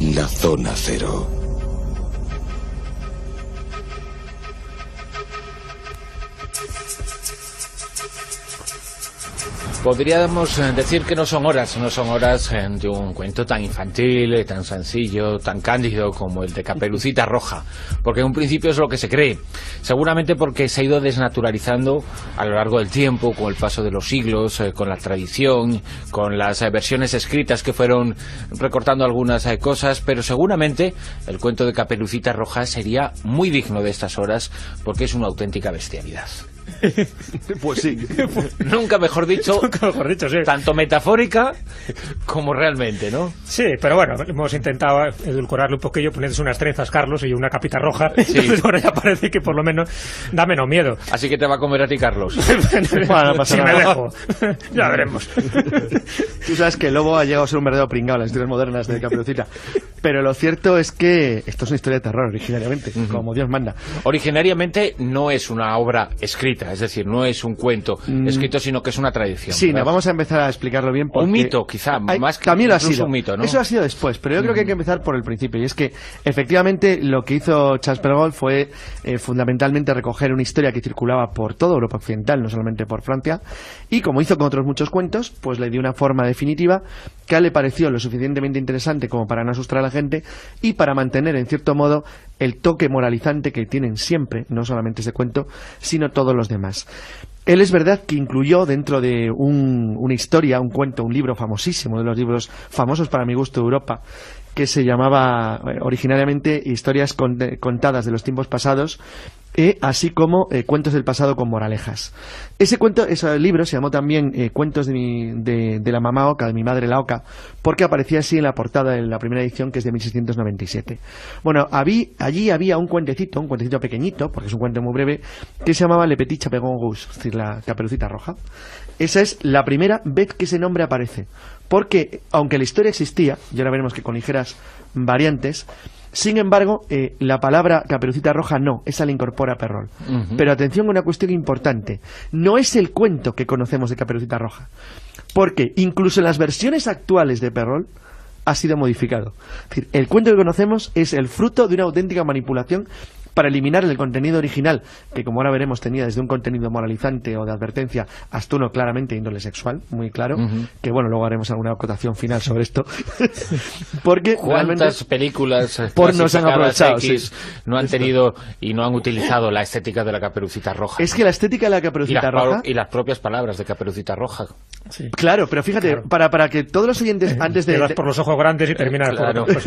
La Zona Cero. Podríamos decir que no son horas de un cuento tan infantil, tan sencillo, tan cándido como el de Caperucita Roja, porque en un principio es lo que se cree, seguramente porque se ha ido desnaturalizando a lo largo del tiempo, con el paso de los siglos, con la tradición, con las versiones escritas que fueron recortando algunas cosas, pero seguramente el cuento de Caperucita Roja sería muy digno de estas horas, porque es una auténtica bestialidad. Pues sí. Nunca mejor dicho, sí. Tanto metafórica como realmente, ¿no? Sí, pero bueno, hemos intentado edulcorarlo un poquillo, poniéndose unas trenzas, Carlos, y una capita roja. Sí. Entonces ahora ya parece que por lo menos da menos miedo. Así que te va a comer a ti, Carlos. Bueno, no pasa si nada. me dejo. Ya veremos. Tú sabes que el lobo ha llegado a ser un verdadero pringao en las historias modernas de Caperucita. Pero lo cierto es que esto es una historia de terror originariamente, como Dios manda. Originariamente no es una obra escrita, es decir, no es un cuento escrito, sino que es una tradición. Sí, ¿verdad? no, vamos a empezar a explicarlo bien. Un mito, quizá, más que también lo ha incluso sido. un mito, ¿no? Eso ha sido después, pero yo creo que hay que empezar por el principio. Y es que, efectivamente, lo que hizo Charles Perrault fue fundamentalmente recoger una historia que circulaba por toda Europa Occidental, no solamente por Francia, y como hizo con otros muchos cuentos, pues le dio una forma definitiva que a él le pareció lo suficientemente interesante como para no asustar a la gente y para mantener, en cierto modo, el toque moralizante que tienen siempre, no solamente ese cuento, sino todos los demás. Él es verdad que incluyó dentro de una historia, un cuento, un libro famosísimo, de los libros famosos para mi gusto de Europa, que se llamaba originariamente Historias contadas de los tiempos pasados, así como Cuentos del pasado con moralejas. Ese libro se llamó también Cuentos de la mamá oca, de mi madre la oca, porque aparecía así en la portada de la primera edición, que es de 1697. Bueno, allí había un cuentecito pequeñito, porque es un cuento muy breve, que se llamaba Le Petit Chaperon Rouge, es decir, la Caperucita Roja. Esa es la primera vez que ese nombre aparece, porque aunque la historia existía, y ahora veremos que con ligeras variantes, sin embargo, la palabra Caperucita Roja no, esa la incorpora Perrault. Pero atención a una cuestión importante, no es el cuento que conocemos de Caperucita Roja, porque incluso en las versiones actuales de Perrault ha sido modificado. Es decir, el cuento que conocemos es el fruto de una auténtica manipulación para eliminar el contenido original, que como ahora veremos tenía desde un contenido moralizante o de advertencia hasta uno claramente índole sexual, muy claro, que bueno, luego haremos alguna acotación final sobre esto. Porque ¿cuántas películas pornos han aprovechado? X no han tenido y no han utilizado la estética de la Caperucita Roja? Es que la estética de la Caperucita Roja... Y las propias palabras de Caperucita Roja. Sí. Claro, pero fíjate, para que todos los oyentes antes de... Te vas por los ojos grandes y terminas claro. por...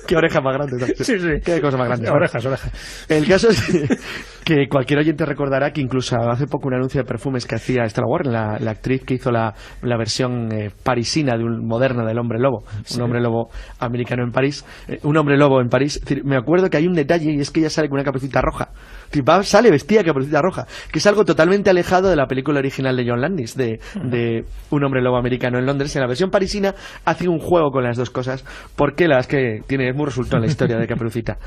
Qué oreja más grande. Sí. Qué cosa más grande. Orejas. El caso es que cualquier oyente recordará que incluso hace poco un anuncio de perfumes que hacía Stella Warren, la actriz que hizo la versión parisina moderna del hombre lobo, un hombre lobo americano en París, un hombre lobo en París. Es decir, me acuerdo que hay un detalle y es que ella sale con una Caperucita Roja. Sale vestida de Caperucita Roja, que es algo totalmente alejado de la película original de John Landis, de un hombre lobo americano en Londres. En la versión parisina hace un juego con las dos cosas, porque la verdad es que es muy resultado en la historia de Caperucita.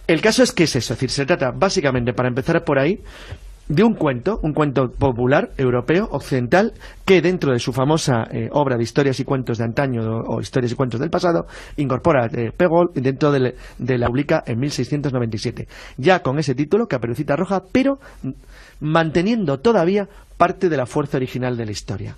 El caso es que es eso, es decir, se trata básicamente, para empezar por ahí, de un cuento popular, europeo, occidental, que dentro de su famosa obra de historias y cuentos de antaño o historias y cuentos del pasado, incorpora Perrault dentro de la publica en 1697. Ya con ese título, Caperucita Roja, pero manteniendo todavía parte de la fuerza original de la historia.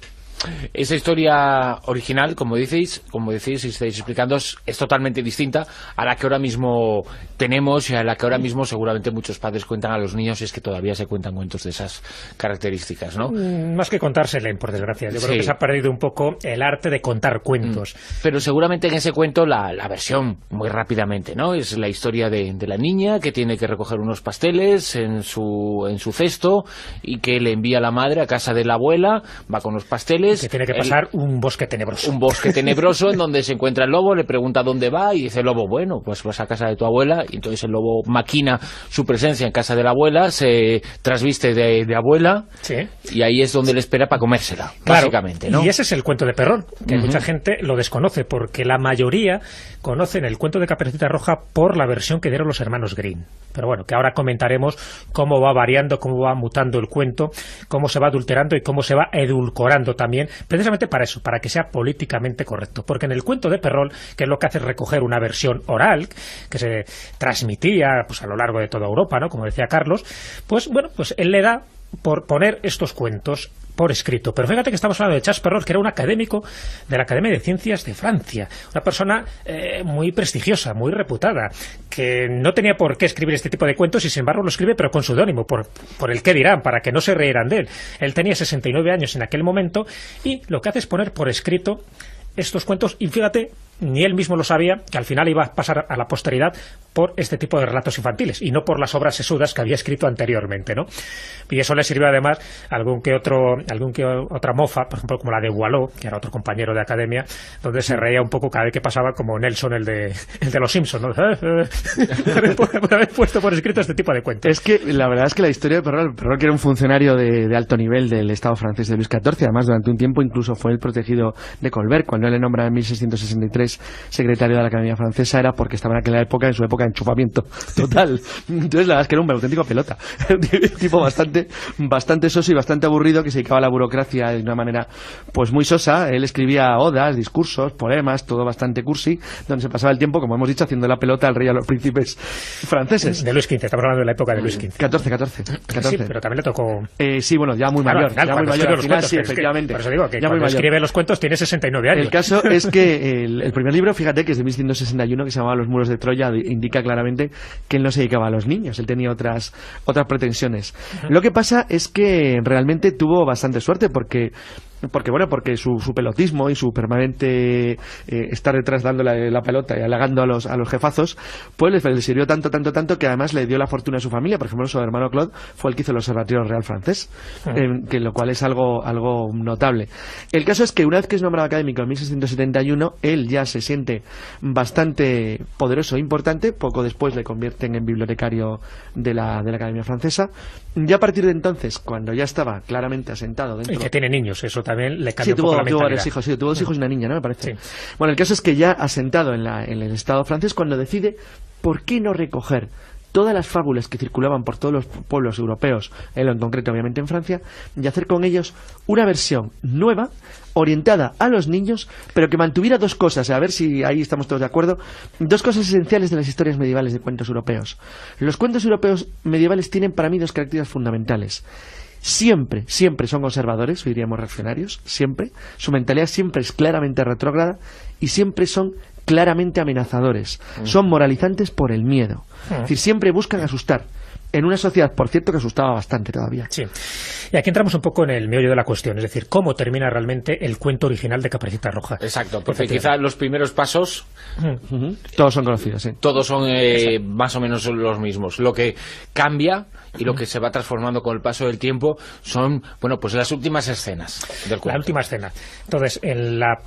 Esa historia original, como decís y estáis explicando, es totalmente distinta a la que ahora mismo tenemos y a la que ahora mismo seguramente muchos padres cuentan a los niños, y es que todavía se cuentan cuentos de esas características, ¿no? Más que contársele, por desgracia. Yo creo que se ha perdido un poco el arte de contar cuentos. Pero seguramente en ese cuento la versión, muy rápidamente, ¿no? Es la historia de la niña que tiene que recoger unos pasteles en su cesto y que le envía a la madre a casa de la abuela, va con los pasteles. Que tiene que pasar un bosque tenebroso. Un bosque tenebroso en donde se encuentra el lobo, le pregunta dónde va y dice el lobo, bueno, pues vas a casa de tu abuela, y entonces el lobo maquina su presencia en casa de la abuela, se trasviste de abuela, sí, y ahí es donde le espera para comérsela, claro, básicamente, ¿no? Y ese es el cuento de Perrault, que mucha gente lo desconoce, porque la mayoría conocen el cuento de Caperucita Roja por la versión que dieron los hermanos Grimm. Pero bueno, que ahora comentaremos cómo va variando, cómo va mutando el cuento, cómo se va adulterando y cómo se va edulcorando también también, precisamente para eso, para que sea políticamente correcto. Porque en el cuento de Perrault, que es lo que hace recoger una versión oral, que se transmitía pues a lo largo de toda Europa, ¿no?, como decía Carlos, pues bueno, pues él le da por poner estos cuentos por escrito. Pero fíjate que estamos hablando de Charles Perrault, que era un académico de la Academia de Ciencias de Francia, una persona muy prestigiosa, muy reputada, que no tenía por qué escribir este tipo de cuentos y sin embargo lo escribe, pero con seudónimo, por el qué dirán, para que no se reirán de él. Él tenía 69 años en aquel momento y lo que hace es poner por escrito estos cuentos, y fíjate, ni él mismo lo sabía, que al final iba a pasar a la posteridad por este tipo de relatos infantiles y no por las obras sesudas que había escrito anteriormente, ¿no? Y eso le sirvió además algún que otra mofa, por ejemplo como la de Boileau, que era otro compañero de academia, donde se reía un poco cada vez que pasaba, como Nelson, el de los Simpsons, ¿no? Por haber puesto por escrito este tipo de cuentos. Es que la verdad es que la historia de Perrault, que era un funcionario de alto nivel del Estado francés de Luis XIV, además durante un tiempo incluso fue el protegido de Colbert. Cuando él le nombra en 1663 secretario de la Academia Francesa, era porque estaba en aquella época, en su época de enchufamiento total. Entonces la verdad es que era un auténtico pelota, un tipo bastante soso y bastante aburrido, que se dedicaba a la burocracia de una manera pues muy sosa. Él escribía odas, discursos, poemas, todo bastante cursi, donde se pasaba el tiempo, como hemos dicho, haciendo la pelota al rey y a los príncipes franceses. De Luis XV, estamos hablando de la época de Luis XV. 14. Sí, pero también le tocó... sí, bueno, ya muy mayor. Ya muy mayor al final, sí, efectivamente. Por eso digo que cuando escribe los cuentos tiene 69 años. El caso es que el primer libro, fíjate, que es de 1161, que se llamaba Los muros de Troya, indica claramente que él no se dedicaba a los niños, él tenía otras pretensiones. Lo que pasa es que realmente tuvo bastante suerte porque su pelotismo y su permanente estar detrás dándole la pelota y halagando a los jefazos, pues le sirvió tanto que además le dio la fortuna a su familia. Por ejemplo, su hermano Claude fue el que hizo el Observatorio Real francés, que lo cual es algo notable. El caso es que una vez que es nombrado académico en 1671, él ya se siente bastante poderoso e importante. Poco después le convierten en bibliotecario de la Academia Francesa. Ya a partir de entonces, cuando ya estaba claramente asentado dentro... Y que tiene niños, eso también le cambia un poco la mentalidad. Tuvo varios hijos, tuvo 2 hijos y una niña, ¿no? Me parece. Sí. Bueno, el caso es que ya asentado en el Estado francés, cuando decide por qué no recoger todas las fábulas que circulaban por todos los pueblos europeos, él en concreto obviamente en Francia, y hacer con ellos una versión nueva, orientada a los niños, pero que mantuviera 2 cosas, a ver si ahí estamos todos de acuerdo, 2 cosas esenciales de las historias medievales de cuentos europeos. Los cuentos europeos medievales tienen para mí 2 características fundamentales. Siempre son conservadores, o diríamos reaccionarios, siempre. Su mentalidad siempre es claramente retrógrada y siempre son claramente amenazadores. Son moralizantes por el miedo. Es decir, siempre buscan asustar. En una sociedad, por cierto, que asustaba bastante todavía. Sí. Y aquí entramos un poco en el meollo de la cuestión, es decir, cómo termina realmente el cuento original de Caperucita Roja. Exacto, porque quizás los primeros pasos... Todos son conocidos, sí. Todos son más o menos los mismos. Lo que cambia y lo que se va transformando con el paso del tiempo son, bueno, pues las últimas escenas del cuento. La última escena. Entonces, en la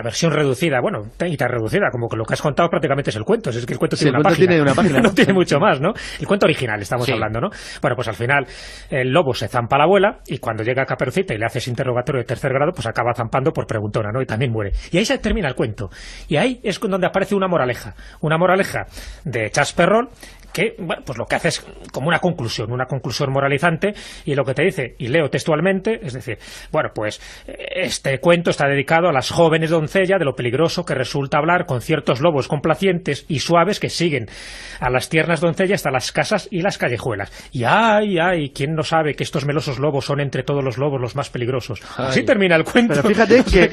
versión reducida, y tan reducida como que lo que has contado prácticamente es el cuento. Es que el cuento tiene una página. No tiene mucho más, ¿no? El cuento original estamos hablando, ¿no? Bueno, pues al final el lobo se zampa a la abuela y cuando llega Caperucita y le haces interrogatorio de 3er grado, pues acaba zampando por preguntona, ¿no? Y también muere. Y ahí se termina el cuento. Y ahí es donde aparece una moraleja de Charles Perrault, que, bueno, pues lo que hace es como una conclusión moralizante, y lo que te dice, y leo textualmente, es decir, bueno, pues este cuento está dedicado a las jóvenes doncellas de lo peligroso que resulta hablar con ciertos lobos complacientes y suaves que siguen a las tiernas doncellas hasta las casas y las callejuelas. Y ay, ¿quién no sabe que estos melosos lobos son entre todos los lobos los más peligrosos? Así termina el cuento. Pero fíjate que...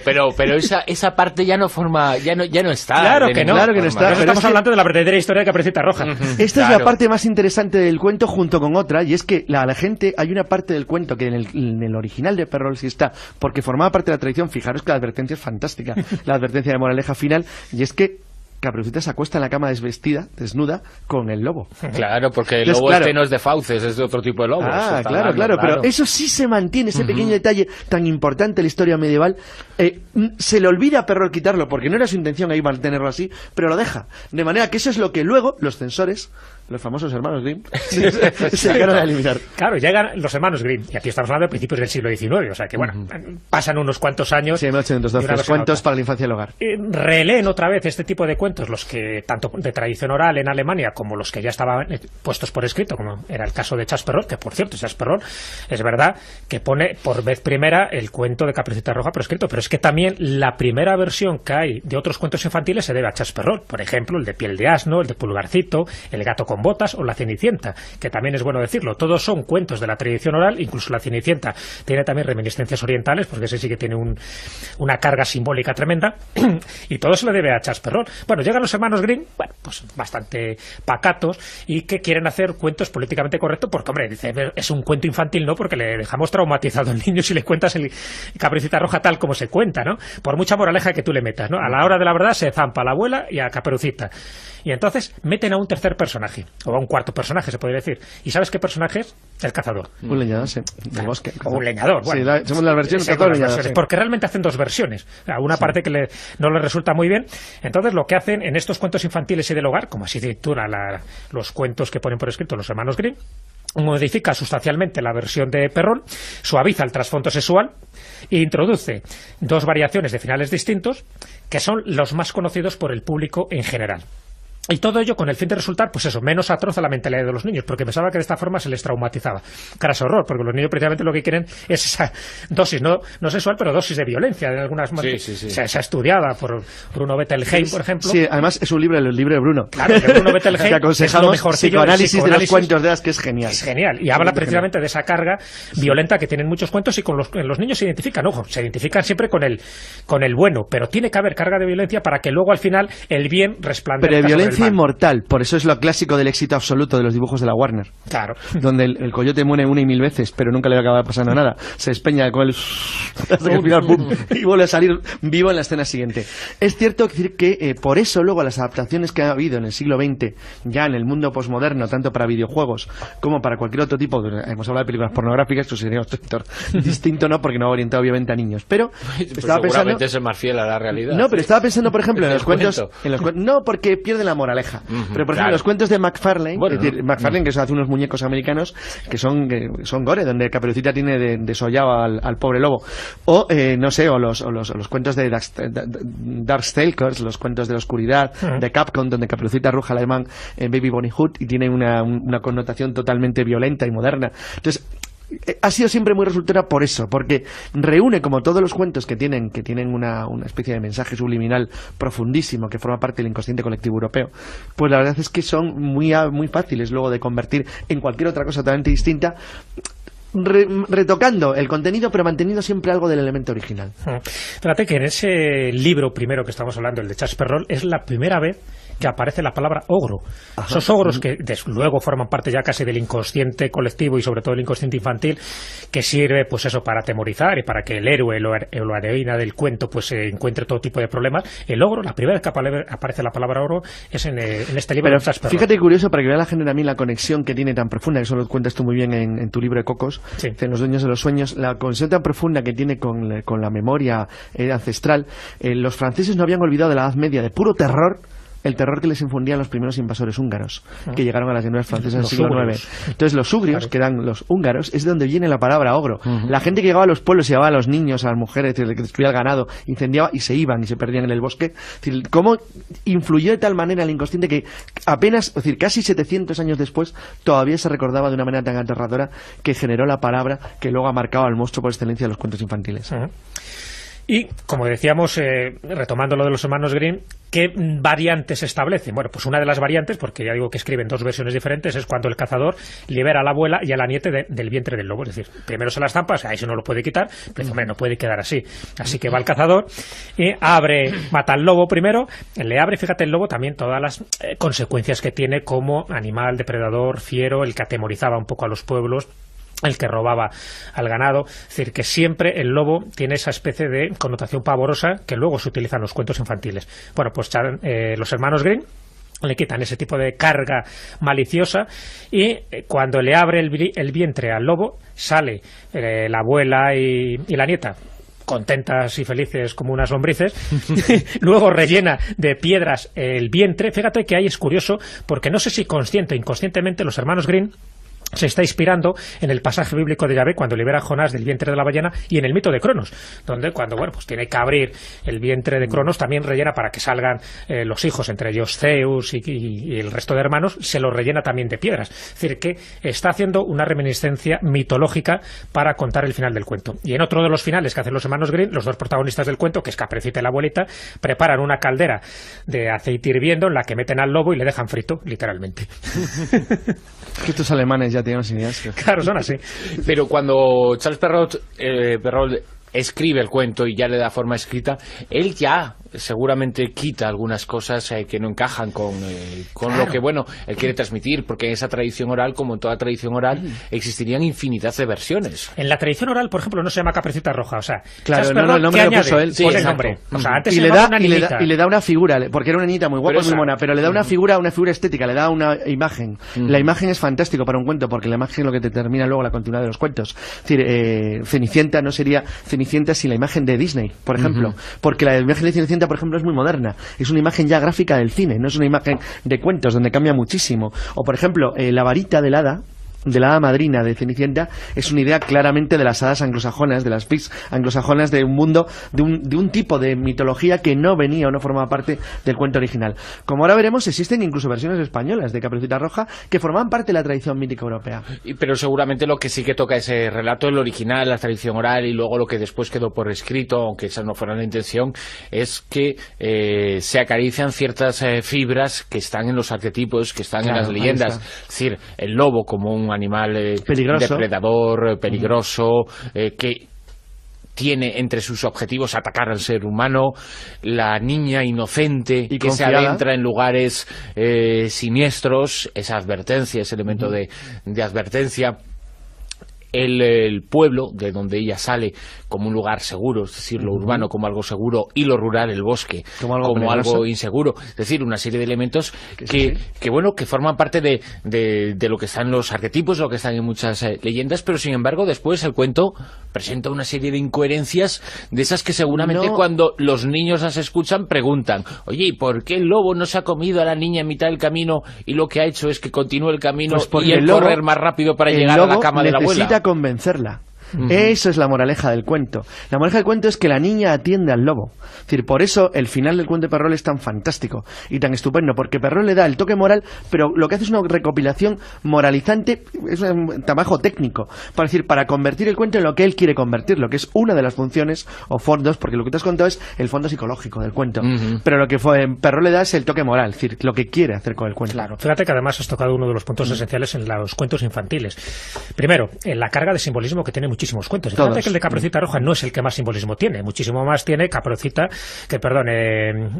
Pero esa parte ya no está. Claro que no está. Pero estamos hablando de la verdadera historia de Caperucita Roja. Esta es la parte más interesante del cuento, junto con otra, y es que la gente, hay una parte del cuento que en el original de Perrault sí está, porque formaba parte de la tradición. Fijaros que la advertencia es fantástica, la advertencia de moraleja final, y es que Caperucita se acuesta en la cama desnuda, con el lobo. Claro, porque el lobo no es de fauces, es de otro tipo de lobo. Claro, pero eso sí se mantiene, ese pequeño detalle tan importante en la historia medieval. Se le olvida a Perrault quitarlo, porque no era su intención ahí mantenerlo así, pero lo deja. De manera que eso es lo que luego los censores, los famosos hermanos Grimm, se llegaron a eliminar. Claro, llegan los hermanos Grimm, y aquí estamos hablando de principios del siglo XIX, o sea que, bueno, pasan unos cuantos años. Sí, 1812, cuentos para la infancia y el hogar. Releen otra vez este tipo de cuentos cuentos, los que tanto de tradición oral en Alemania como los que ya estaban puestos por escrito, como era el caso de Charles Perrault, que por cierto, Charles Perrault es verdad que pone por vez primera el cuento de Caperucita Roja por escrito, pero es que también la primera versión que hay de otros cuentos infantiles se debe a Charles Perrault, por ejemplo, el de Piel de Asno, el de Pulgarcito, el Gato con Botas o la Cenicienta, que también es bueno decirlo, todos son cuentos de la tradición oral, incluso la Cenicienta tiene también reminiscencias orientales, porque ese sí que tiene una carga simbólica tremenda, y todo se lo debe a Charles Perrault. Bueno, llegan los hermanos Grimm, bueno, pues bastante pacatos, y que quieren hacer cuentos políticamente correctos, porque, hombre, dice, es un cuento infantil, ¿no? Porque le dejamos traumatizado al niño si le cuentas el Caperucita Roja tal como se cuenta, ¿no? Por mucha moraleja que tú le metas, ¿no? A la hora de la verdad se zampa a la abuela y a Caperucita. Y entonces meten a un tercer personaje, o a un cuarto personaje, se podría decir. ¿Y sabes qué personaje es? El cazador. Un leñador, sí, del bosque. O un leñador, bueno. Sí, somos las versiones cazador y leñador, sí. Porque realmente hacen dos versiones. Una parte que no les resulta muy bien. Entonces lo que hacen en estos cuentos infantiles y del hogar, como así titula los cuentos que ponen por escrito los hermanos Grimm, modifica sustancialmente la versión de Perrault, suaviza el trasfondo sexual e introduce dos variaciones de finales distintos que son los más conocidos por el público en general. Y todo ello con el fin de resultar, pues eso, menos atroz a la mentalidad de los niños, porque pensaba que de esta forma se les traumatizaba. Caras horror, porque los niños precisamente lo que quieren es esa dosis, no sexual, pero dosis de violencia. De algunas sí. Se ha estudiada por Bruno Bettelheim, por ejemplo. Sí, además es un libro, el libro de Bruno. Claro, de Bruno Bettelheim. Que aconsejamos psicoanálisis de los cuentos de hadas, que es genial. Es genial. Y habla precisamente de esa carga violenta que tienen muchos cuentos y con los niños se identifican. Ojo, se identifican siempre con el bueno, pero tiene que haber carga de violencia para que luego al final el bien resplandezca. Pero violencia inmortal, por eso es lo clásico del éxito absoluto de los dibujos de la Warner. Claro. Donde el coyote muere una y mil veces, pero nunca le va a acabar pasando nada. Se despeña con el hasta que al final, ¡pum!, y vuelve a salir vivo en la escena siguiente. Es cierto decir que por eso luego las adaptaciones que ha habido en el siglo XX, ya en el mundo posmoderno, tanto para videojuegos como para cualquier otro tipo, hemos hablado de películas pornográficas, esto sería un sector distinto, no, porque no orientado obviamente a niños, pero estaba pensando, es más fiel a la realidad. No, pero estaba pensando, por ejemplo, en los cuentos, no, porque pierden la moraleja. Pero por ejemplo, los cuentos de McFarlane, bueno, es decir, McFarlane, que hace unos muñecos americanos que son gore, donde Caperucita tiene desollado al pobre lobo, o no sé, o los cuentos de Darkstalkers, los cuentos de la oscuridad de Capcom, donde Caperucita arroja al alemán Baby Bonnie Hood y tiene una connotación totalmente violenta y moderna. Entonces ha sido siempre muy resultona por eso, porque reúne, como todos los cuentos que tienen una especie de mensaje subliminal profundísimo que forma parte del inconsciente colectivo europeo, pues la verdad es que son muy fáciles luego de convertir en cualquier otra cosa totalmente distinta, retocando el contenido pero manteniendo siempre algo del elemento original. Fíjate que en ese libro primero que estamos hablando, el de Charles Perrault, es la primera vez que aparece la palabra ogro. Ajá. Esos ogros que luego forman parte ya casi del inconsciente colectivo y sobre todo del inconsciente infantil, que sirve pues eso para atemorizar y para que el héroe o la heroína del cuento pues encuentre todo tipo de problemas. El ogro, la primera vez que aparece la palabra ogro es en este libro. Pero fíjate curioso, para que vea la gente también la conexión que tiene tan profunda, que eso lo cuentas tú muy bien en tu libro de Cocos, sí, en Los dueños de los sueños, la conexión tan profunda que tiene con la memoria ancestral. Los franceses no habían olvidado de la Edad Media, de puro terror, el terror que les infundían los primeros invasores húngaros que llegaron a las llanuras francesas en el siglo IX. Entonces los ugrios, claro, que eran los húngaros, es de donde viene la palabra ogro. La gente que llegaba a los pueblos, llevaba a los niños, a las mujeres, que destruía el ganado, incendiaba y se iban y se perdían en el bosque. Es decir, cómo influyó de tal manera el inconsciente que apenas, es decir, casi 700 años después, todavía se recordaba de una manera tan aterradora que generó la palabra que luego ha marcado al monstruo por excelencia de los cuentos infantiles. Y, como decíamos, retomando lo de los hermanos Grimm, ¿qué variantes se establecen? Bueno, pues una de las variantes, porque ya digo que escriben dos versiones diferentes, es cuando el cazador libera a la abuela y a la nieta del vientre del lobo. Es decir, primero se las zampa, o sea, eso no lo puede quitar, pero hombre, no puede quedar así. Así que va el cazador y mata al lobo primero, le abre, fíjate, el lobo también todas las consecuencias que tiene como animal depredador, fiero, el que atemorizaba un poco a los pueblos, el que robaba al ganado. Es decir, que siempre el lobo tiene esa especie de connotación pavorosa que luego se utiliza en los cuentos infantiles. Bueno, pues los hermanos Grimm le quitan ese tipo de carga maliciosa y cuando le abre el vientre al lobo sale la abuela y la nieta contentas y felices como unas lombrices. Luego rellena de piedras el vientre. Fíjate que ahí es curioso porque no sé si consciente o inconscientemente los hermanos Grimm se está inspirando en el pasaje bíblico de Yahvé cuando libera a Jonás del vientre de la ballena y en el mito de Cronos, donde cuando pues tiene que abrir el vientre de Cronos también rellena para que salgan los hijos, entre ellos Zeus y el resto de hermanos, se los rellena también de piedras. Es decir, que está haciendo una reminiscencia mitológica para contar el final del cuento. Y en otro de los finales que hacen los hermanos Grimm, los dos protagonistas del cuento, que es Caperucita y la abuelita, preparan una caldera de aceite hirviendo en la que meten al lobo y le dejan frito, literalmente. Que estos alemanes ya tienen ideas. Claro, son así. Pero cuando Charles Perrault escribe el cuento y ya le da forma escrita, él ya seguramente quita algunas cosas que no encajan con lo que, bueno, él quiere transmitir, porque en esa tradición oral, como en toda tradición oral, existirían infinidad de versiones. En la tradición oral, por ejemplo, no se llama Caperucita Roja, o sea, claro, no, el nombre lo puso él. Sí, pone el nombre. O sea, antes y le da una figura, porque era una niñita muy guapa, muy mona, pero le da una figura estética, le da una imagen. La imagen es fantástico para un cuento, porque la imagen es lo que determina luego la continuidad de los cuentos. Es decir, Cenicienta no sería Cenicienta sin la imagen de Disney, por ejemplo, porque la imagen de Cenicienta, por ejemplo, es muy moderna, es una imagen ya gráfica del cine, no es una imagen de cuentos donde cambia muchísimo. O por ejemplo, la varita del hada, de la hada madrina de Cenicienta, es una idea claramente de las hadas anglosajonas, de las fics anglosajonas, de un mundo, de un tipo de mitología que no venía o no formaba parte del cuento original. Como ahora veremos, existen incluso versiones españolas de Caperucita Roja que forman parte de la tradición mítica europea. Pero seguramente lo que sí que toca ese relato, el original, la tradición oral, y luego lo que después quedó por escrito, aunque esa no fuera la intención, es que se acarician ciertas fibras que están en los arquetipos, que están en las leyendas. Es decir, el lobo como un animal peligroso, depredador, peligroso, que tiene entre sus objetivos atacar al ser humano, la niña inocente y que confiada, se adentra en lugares siniestros, esa advertencia, ese elemento de advertencia. El pueblo de donde ella sale como un lugar seguro, es decir, lo urbano como algo seguro y lo rural, el bosque, como algo inseguro. Es decir, una serie de elementos que forman parte de lo que están los arquetipos, lo que están en muchas leyendas, pero sin embargo después el cuento presenta una serie de incoherencias de esas que seguramente cuando los niños las escuchan preguntan, oye, ¿y por qué el lobo no se ha comido a la niña en mitad del camino y lo que ha hecho es que continúe el camino y el correr más rápido para llegar a la cama de la abuela? Convencerla. Eso es la moraleja del cuento. La moraleja del cuento es que la niña atiende al lobo. Es decir, por eso el final del cuento de Perrault es tan fantástico y tan estupendo, porque Perrault le da el toque moral, pero lo que hace es una recopilación moralizante, es un trabajo técnico, para convertir el cuento en lo que él quiere convertirlo, que es una de las funciones o fondos, porque lo que te has contado es el fondo psicológico del cuento, pero lo que Perrault le da es el toque moral, es decir, lo que quiere hacer con el cuento. Claro, fíjate que además has tocado uno de los puntos esenciales en los cuentos infantiles. Primero, en la carga de simbolismo que tiene muchísimos cuentos. Fíjate que el de Caperucita Roja no es el que más simbolismo tiene, muchísimo más tiene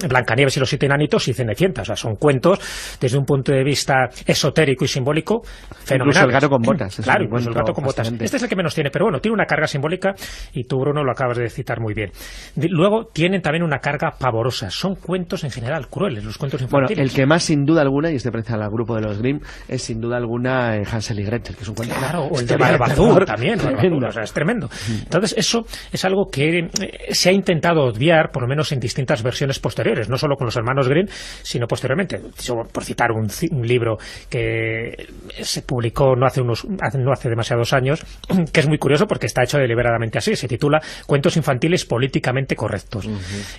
Blancanieves y los 7 enanitos y Cenicienta. O sea, son cuentos desde un punto de vista esotérico y simbólico fenomenal. Incluso el gato con botas. Claro, incluso el gato con botas. Este es el que menos tiene, pero bueno, tiene una carga simbólica y tú, Bruno, lo acabas de citar muy bien. Luego tienen también una carga pavorosa. Son cuentos en general crueles, los cuentos infantiles. Bueno, el que más sin duda alguna, y este pertenece al grupo de los Grimm, es sin duda alguna Hansel y Gretel, que es un cuento. Claro, o el de Barba Azul también. O sea, es tremendo. Entonces, eso es algo que se ha intentado obviar, por lo menos en distintas versiones posteriores, no solo con los hermanos Grimm, sino posteriormente. Por citar un libro que se publicó no hace demasiados años, que es muy curioso porque está hecho deliberadamente así, se titula Cuentos infantiles políticamente correctos,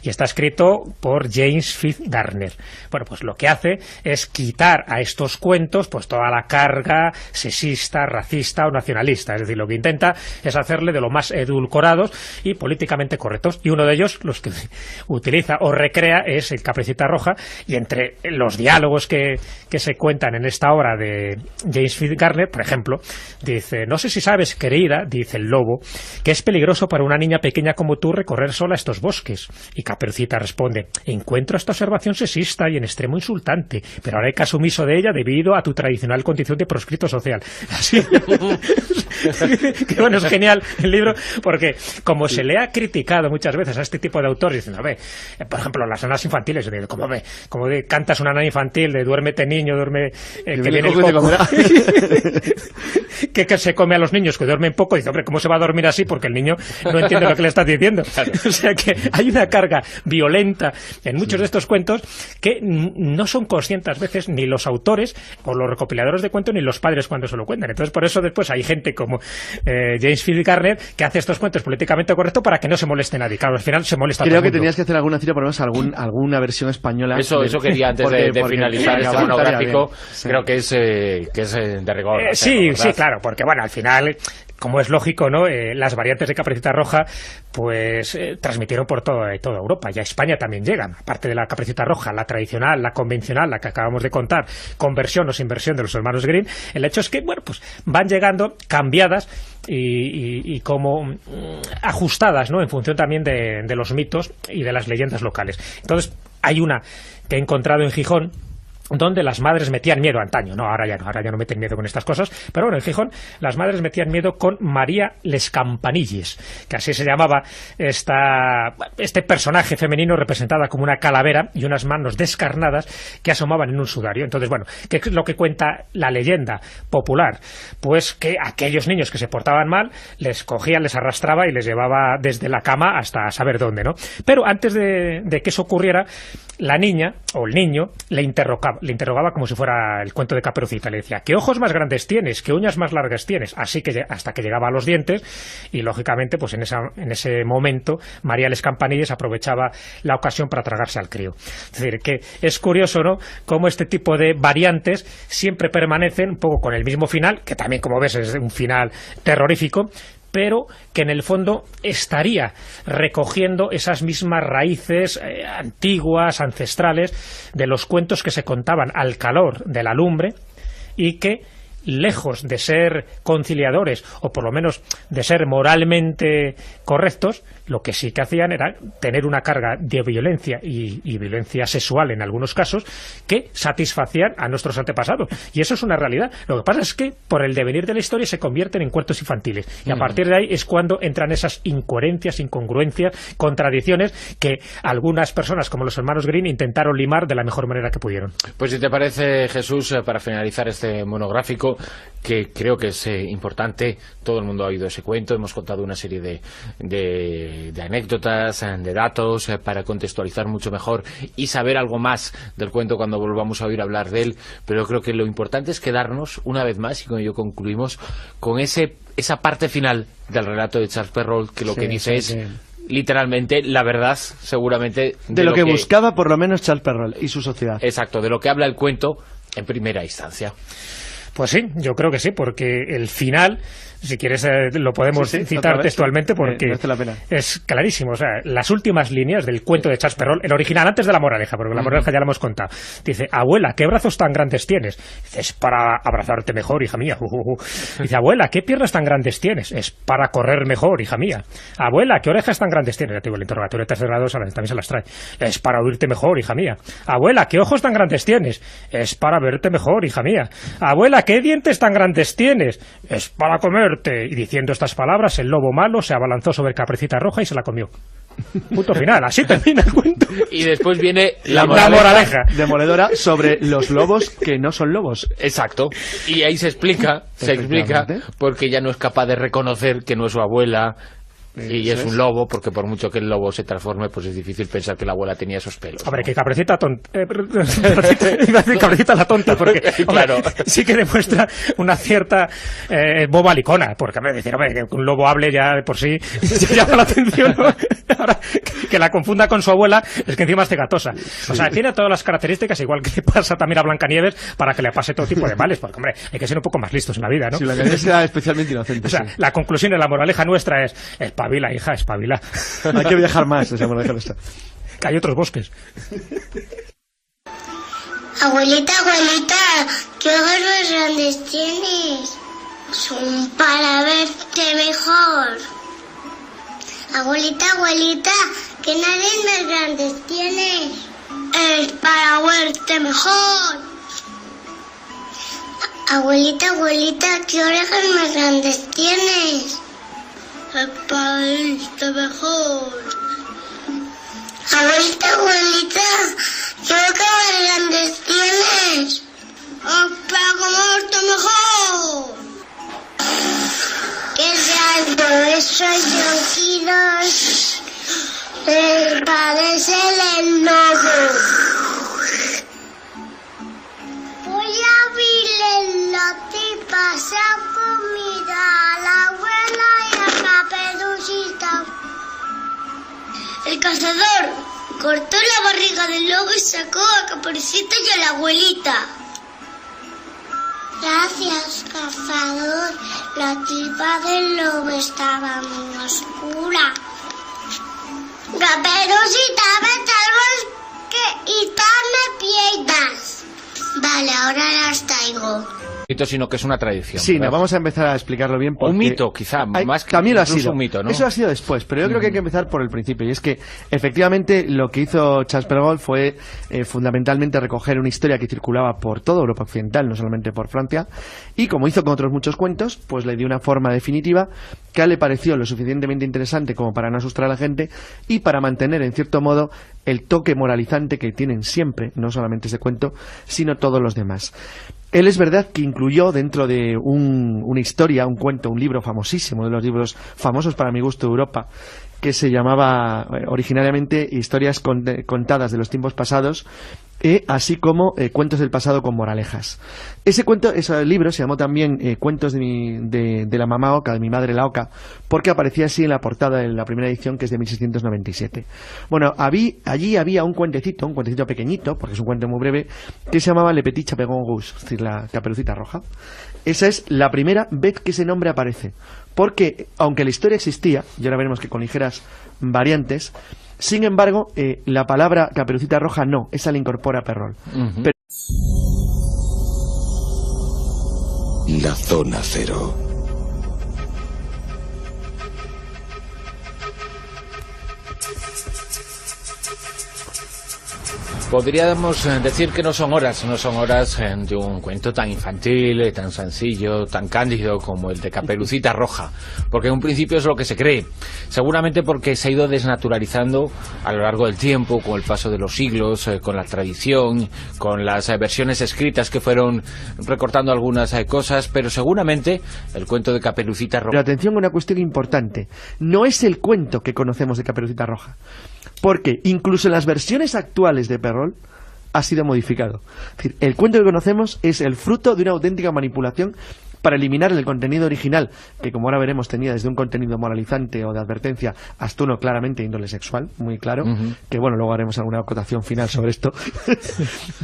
y está escrito por James Fitz Gardner. Bueno, pues lo que hace es quitar a estos cuentos pues toda la carga sexista, racista o nacionalista, es decir, lo que intenta es hacerle de lo más edulcorados y políticamente correctos, y uno de ellos, los que utiliza o recrea, es el Caperucita Roja, y entre los diálogos que se cuentan en esta obra de James Fitz Gardner, por ejemplo, dice: no sé si sabes, querida, dice el lobo, que es peligroso para una niña pequeña como tú recorrer sola estos bosques. Y Caperucita responde: encuentro esta observación sexista y en extremo insultante, pero haré caso omiso de ella debido a tu tradicional condición de proscrito social. Así que bueno, genial el libro, porque como se le ha criticado muchas veces a este tipo de autores, diciendo, por ejemplo, las nanas infantiles, como cantas una nana infantil de duérmete niño, duerme, que viene el coco, que se come a los niños que duermen poco, y dice, hombre, ¿cómo se va a dormir así? Porque el niño no entiende lo que le estás diciendo. Claro. O sea que hay una carga violenta en muchos de estos cuentos que no son conscientes a veces ni los autores o los recopiladores de cuentos ni los padres cuando se lo cuentan. Entonces por eso después hay gente como James Philip Garner que hace estos cuentos políticamente correctos para que no se moleste nadie. Claro, al final se molesta todo el mundo. Creo que tenías que hacer alguna cita, por lo menos alguna versión española. Eso quería antes de finalizar este monográfico. Sí. Creo que es de rigor. Sí, claro, porque bueno, al final, como es lógico, ¿no? Las variantes de Caperucita Roja pues transmitieron por toda Europa, y a España también llegan, aparte de la Caperucita Roja, la tradicional, la convencional, la que acabamos de contar, con versión o sin versión de los hermanos Grimm. El hecho es que, bueno, pues van llegando cambiadas y como ajustadas, ¿no? En función también de los mitos y de las leyendas locales. Entonces, hay una que he encontrado en Gijón, donde las madres metían miedo antaño, ahora ya no meten miedo con estas cosas, pero bueno, en Gijón las madres metían miedo con María les Campanilles, que así se llamaba este personaje femenino representada como una calavera y unas manos descarnadas que asomaban en un sudario. Entonces, bueno, ¿qué es lo que cuenta la leyenda popular? Pues que aquellos niños que se portaban mal les cogía, les arrastraba y les llevaba desde la cama hasta saber dónde, ¿no? Pero antes de que eso ocurriera, la niña o el niño le interrogaba como si fuera el cuento de Caperucita. Le decía, ¿qué ojos más grandes tienes? ¿Qué uñas más largas tienes? Así que hasta que llegaba a los dientes, y lógicamente pues en ese momento María les Campanilles aprovechaba la ocasión para tragarse al crío. Es decir, que es curioso, ¿no?, cómo este tipo de variantes siempre permanecen un poco con el mismo final, que también, como ves, es un final terrorífico, pero que en el fondo estaría recogiendo esas mismas raíces antiguas, ancestrales, de los cuentos que se contaban al calor de la lumbre, y que, lejos de ser conciliadores, o por lo menos de ser moralmente correctos, lo que sí que hacían era tener una carga de violencia y violencia sexual en algunos casos, que satisfacían a nuestros antepasados. Y eso es una realidad. Lo que pasa es que por el devenir de la historia se convierten en cuentos infantiles. Y a partir de ahí es cuando entran esas incoherencias, incongruencias, contradicciones que algunas personas, como los hermanos Grimm, intentaron limar de la mejor manera que pudieron. Pues si te parece, Jesús, para finalizar este monográfico, que creo que es importante, todo el mundo ha oído ese cuento, hemos contado una serie de anécdotas, de datos, para contextualizar mucho mejor y saber algo más del cuento cuando volvamos a oír hablar de él, pero creo que lo importante es quedarnos una vez más, y con ello concluimos, con esa parte final del relato de Charles Perrault, que lo que dice es literalmente la verdad, seguramente, de lo que buscaba por lo menos Charles Perrault y su sociedad. Exacto, de lo que habla el cuento en primera instancia. Pues sí, yo creo que sí, porque el final, si quieres lo podemos citar textualmente, porque la pena. Es clarísimo. O sea, las últimas líneas del cuento de Charles Perrault, el original, antes de la moraleja, porque la moraleja ya la hemos contado, dice: abuela, ¿qué brazos tan grandes tienes? Dice: es para abrazarte mejor, hija mía. Dice: abuela, ¿qué piernas tan grandes tienes? Es para correr mejor, hija mía. Abuela, ¿qué orejas tan grandes tienes? Ya te digo, el interrogatorio de tercer grado también se las trae. Es para oírte mejor, hija mía. Abuela, ¿qué ojos tan grandes tienes? Es para verte mejor, hija mía. Abuela, ¿qué dientes tan grandes tienes? Es para comerte. Y diciendo estas palabras, el lobo malo se abalanzó sobre Caperucita Roja y se la comió. Punto final. Así termina el cuento. Y después viene la moraleja demoledora sobre los lobos que no son lobos. Exacto. Y ahí se explica porque ya no es capaz de reconocer que no es su abuela, y es un lobo, porque por mucho que el lobo se transforme, pues es difícil pensar que la abuela tenía esos pelos. Hombre, ¿no? Que Caperucita Caperucita la tonta, porque claro, sí que demuestra una cierta bobalicona, porque decir, hombre, que un lobo hable ya de por sí llama la atención, ¿no? Ahora, que la confunda con su abuela, es que encima es cegatosa. O sea, tiene todas las características, igual que le pasa también a Blancanieves, para que le pase todo tipo de males, porque, hombre, hay que ser un poco más listos en la vida, ¿no? Si Blancanieves era especialmente inocente. O sea, la conclusión de la moraleja nuestra es: espabila, hija, espabila. Hay que viajar más, esa moraleja nuestra. Que hay otros bosques. Abuelita, abuelita, ¿qué ojos más grandes tienes? Son para verte mejor. Abuelita, abuelita, ¿qué nariz más grandes tienes? Es para verte mejor. Abuelita, abuelita, ¿qué orejas más grandes tienes? es para irte mejor. Abuelita, abuelita, ¿qué grandes tienes? Para comerte mejor. ¿Qué tal por esos tranquilos? Me parece el enojo. Voy a abrirle la tipa, esa comida a la abuela y a Caperucita. El cazador cortó la barriga del lobo y sacó a Caperucita y a la abuelita. Gracias, cazador. La tripa del lobo estaba muy oscura. Caperucita, vete al bosque y dame piedras. Vale, ahora las traigo. Sino que es una tradición. Sí, ¿verdad? no, vamos a empezar a explicarlo bien. Un mito, quizá, más que también lo ha incluso sido. un mito, ¿no? Eso ha sido después, pero yo creo que hay que empezar por el principio. Y es que, efectivamente, lo que hizo Charles Perrault fue fundamentalmente recoger una historia que circulaba por toda Europa occidental, no solamente por Francia, y como hizo con otros muchos cuentos, pues le dio una forma definitiva que a él le pareció lo suficientemente interesante como para no asustar a la gente y para mantener, en cierto modo, el toque moralizante que tienen siempre, no solamente ese cuento, sino todos los demás. Él es verdad que incluyó dentro de una historia, un cuento, un libro famosísimo, de los libros famosos para mi gusto de Europa, que se llamaba originariamente Historias contadas de los tiempos pasados, así como Cuentos del pasado con moralejas. Ese libro se llamó también Cuentos de la mamá oca, de mi madre la oca, porque aparecía así en la portada de la primera edición, que es de 1697. Bueno, allí había un cuentecito pequeñito, porque es un cuento muy breve, que se llamaba Le Petit Chaperon Rouge, es decir, la Caperucita Roja. Esa es la primera vez que ese nombre aparece, porque aunque la historia existía, y ahora veremos que con ligeras variantes, sin embargo, la palabra Caperucita Roja no, esa la incorpora Perrault. La Zona Cero. Podríamos decir que no son horas de un cuento tan infantil, tan sencillo, tan cándido como el de Caperucita Roja, porque en un principio es lo que se cree, seguramente porque se ha ido desnaturalizando a lo largo del tiempo, con el paso de los siglos, con la tradición, con las versiones escritas que fueron recortando algunas cosas, pero seguramente el cuento de Caperucita Roja... Pero atención a una cuestión importante, no es el cuento que conocemos de Caperucita Roja, porque incluso en las versiones actuales de Perrault ha sido modificado. Es decir, el cuento que conocemos es el fruto de una auténtica manipulación para eliminar el contenido original, que como ahora veremos tenía desde un contenido moralizante o de advertencia hasta uno claramente índole sexual, muy claro, que bueno, luego haremos alguna acotación final sobre esto.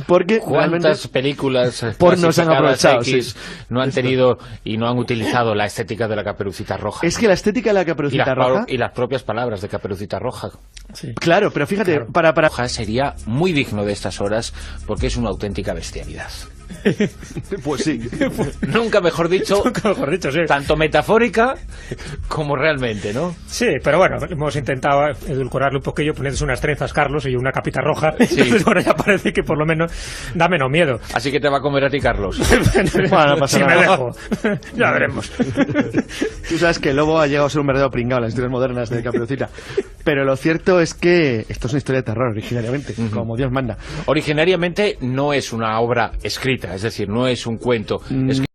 Porque ¿cuántas películas pornos han aprovechado? X no han tenido y no han utilizado la estética de la Caperucita Roja? Es que la estética de la Caperucita Roja... Y las propias palabras de Caperucita Roja. Sí. Claro, pero fíjate, claro. Para... Roja sería muy digno de estas horas porque es una auténtica bestialidad. Pues sí. Nunca mejor dicho, sí. Tanto metafórica como realmente, ¿no? Sí, pero bueno, hemos intentado edulcorarlo un poquillo, poniéndose unas trenzas, Carlos, y una capita roja. Sí. Entonces ahora ya parece que por lo menos da menos miedo. Así que te va a comer a ti, Carlos. Bueno, no pasa si nada. me dejo. Ya veremos. Tú sabes que el lobo ha llegado a ser un verdadero pringao en las historias modernas de Caperucita. Pero lo cierto es que esto es una historia de terror originariamente, como Dios manda. Originariamente no es una obra escrita, es decir, no es un cuento.